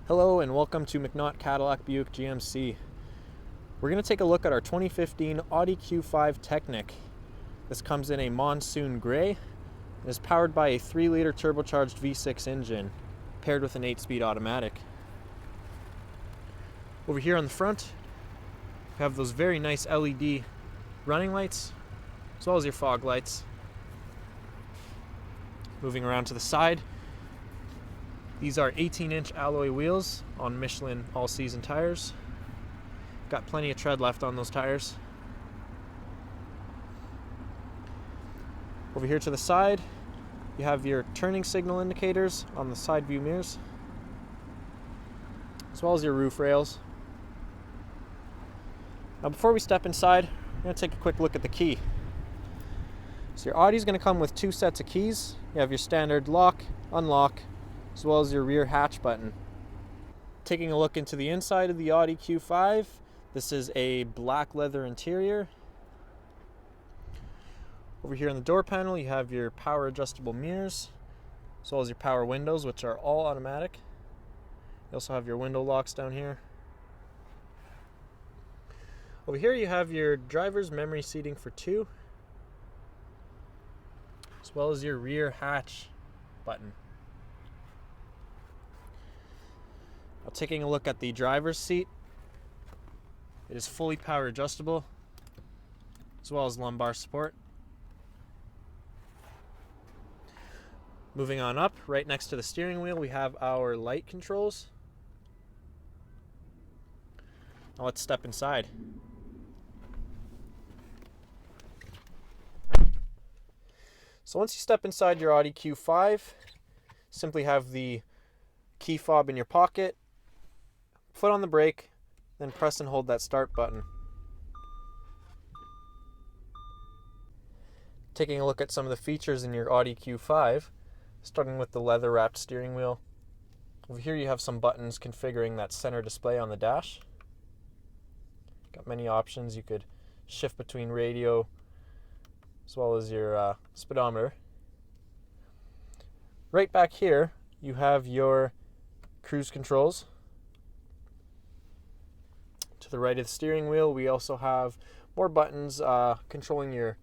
Hello and welcome to McNaught Cadillac Buick GMC. We're going to take a look at our 2015 Audi Q5 Technik. This comes in a Monsoon Gray and is powered by a 3-liter turbocharged V6 engine paired with an 8-speed automatic. Over here on the front, we have those very nice LED running lights as well as your fog lights. Moving around to the side, these are 18-inch alloy wheels on Michelin all-season tires. Got plenty of tread left on those tires. Over here to the side, you have your turning signal indicators on the side view mirrors, as well as your roof rails. Now before we step inside, we're going to take a quick look at the key. So your Audi is going to come with 2 sets of keys. You have your standard lock, unlock, as well as your rear hatch button. Taking a look into the inside of the Audi Q5, this is a black leather interior. Over here on the door panel, you have your power adjustable mirrors, as well as your power windows, which are all automatic. You also have your window locks down here. Over here you have your driver's memory seating for 2, as well as your rear hatch button. Now taking a look at the driver's seat, it is fully power adjustable, as well as lumbar support. Moving on up, right next to the steering wheel, we have our light controls. Now let's step inside. So once you step inside your Audi Q5, simply have the key fob in your pocket, foot on the brake, then press and hold that start button. Taking a look at some of the features in your Audi Q5, starting with the leather wrapped steering wheel. Over here you have some buttons configuring that center display on the dash. Got many options. You could shift between radio as well as your speedometer. Right back here you have your cruise controls. To the right of the steering wheel, we also have more buttons controlling your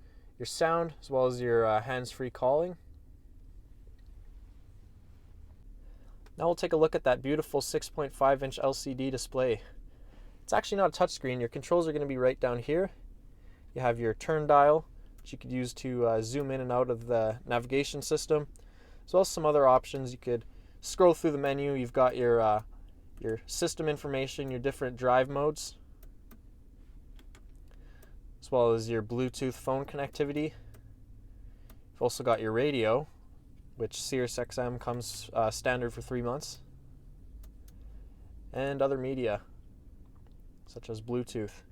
sound as well as your hands-free calling. Now we'll take a look at that beautiful 6.5-inch LCD display. It's actually not a touchscreen. Your controls are going to be right down here. You have your turn dial, which you could use to zoom in and out of the navigation system, as well as some other options. You could scroll through the menu. You've got your system information, your different drive modes, as well as your Bluetooth phone connectivity. You've also got your radio, which Sirius XM comes standard for 3 months, and other media, such as Bluetooth.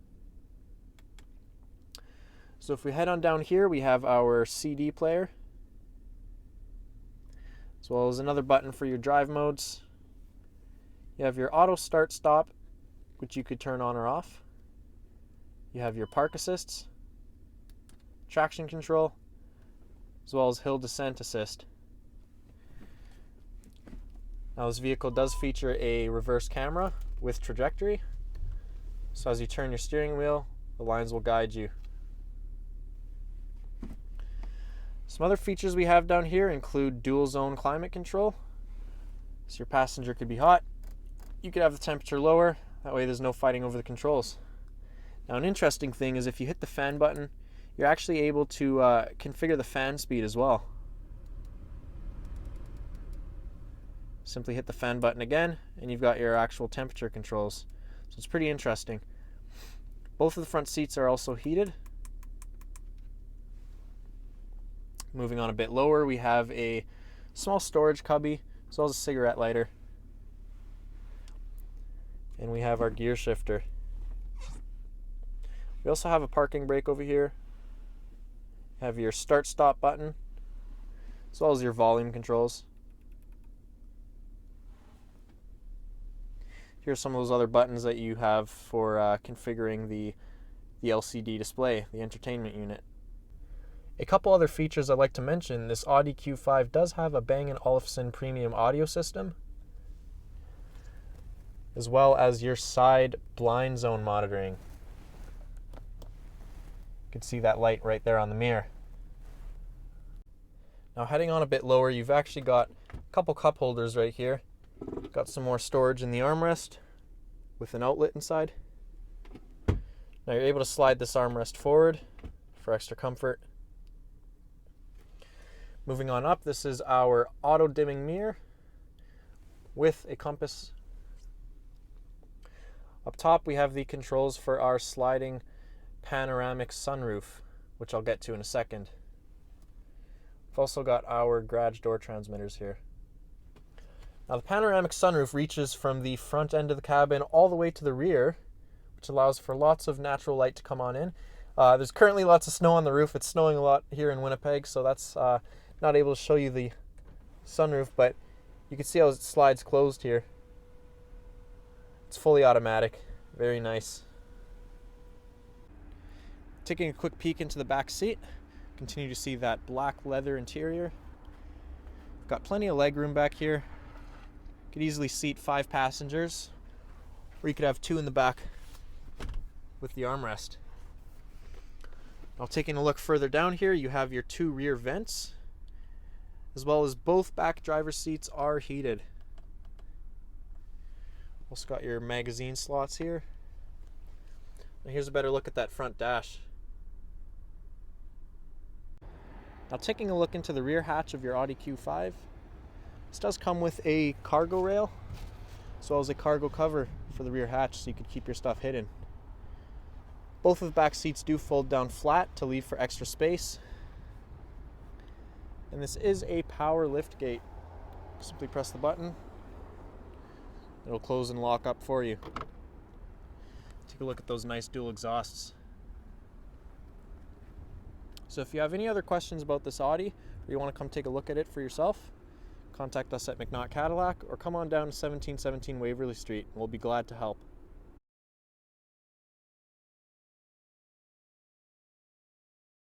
So if we head on down here, we have our CD player, as well as another button for your drive modes. You have your auto start stop, which you could turn on or off. You have your park assists, traction control, as well as hill descent assist. Now this vehicle does feature a reverse camera with trajectory, so as you turn your steering wheel, the lines will guide you. Some other features we have down here include dual zone climate control, so your passenger could be hot. You could have the temperature lower, that way there's no fighting over the controls. Now an interesting thing is if you hit the fan button, you're actually able to configure the fan speed as well. Simply hit the fan button again and you've got your actual temperature controls. So it's pretty interesting. Both of the front seats are also heated. Moving on a bit lower, we have a small storage cubby as well as a cigarette lighter. And we have our gear shifter. We also have a parking brake over here. You have your start stop button, as well as your volume controls. Here's some of those other buttons that you have for configuring the LCD display, the entertainment unit. A couple other features I'd like to mention: this Audi Q5 does have a Bang & Olufsen premium audio system. as well as your side blind zone monitoring. You can see that light right there on the mirror. Now heading on a bit lower, you've actually got a couple cup holders right here. Got some more storage in the armrest with an outlet inside. Now you're able to slide this armrest forward for extra comfort. Moving on up, this is our auto dimming mirror with a compass. Up top we have the controls for our sliding panoramic sunroof, which I'll get to in a second. We've also got our garage door transmitters here. Now the panoramic sunroof reaches from the front end of the cabin all the way to the rear, which allows for lots of natural light to come on in. There's currently lots of snow on the roof. It's snowing a lot here in Winnipeg, so that's not able to show you the sunroof, but you can see how it slides closed here. It's fully automatic, very nice. Taking a quick peek into the back seat, continue to see that black leather interior. Got plenty of leg room back here. Could easily seat 5 passengers, or you could have 2 in the back with the armrest. Now taking a look further down here, you have your 2 rear vents, as well as both back driver's seats are heated. Also got your magazine slots here. Now here's a better look at that front dash. Now taking a look into the rear hatch of your Audi Q5, this does come with a cargo rail, as well as a cargo cover for the rear hatch so you can keep your stuff hidden. Both of the back seats do fold down flat to leave for extra space. And this is a power lift gate. Simply press the button. It'll close and lock up for you. Take a look at those nice dual exhausts. So if you have any other questions about this Audi, or you want to come take a look at it for yourself, contact us at McNaught Cadillac or come on down to 1717 Waverly Street and we'll be glad to help.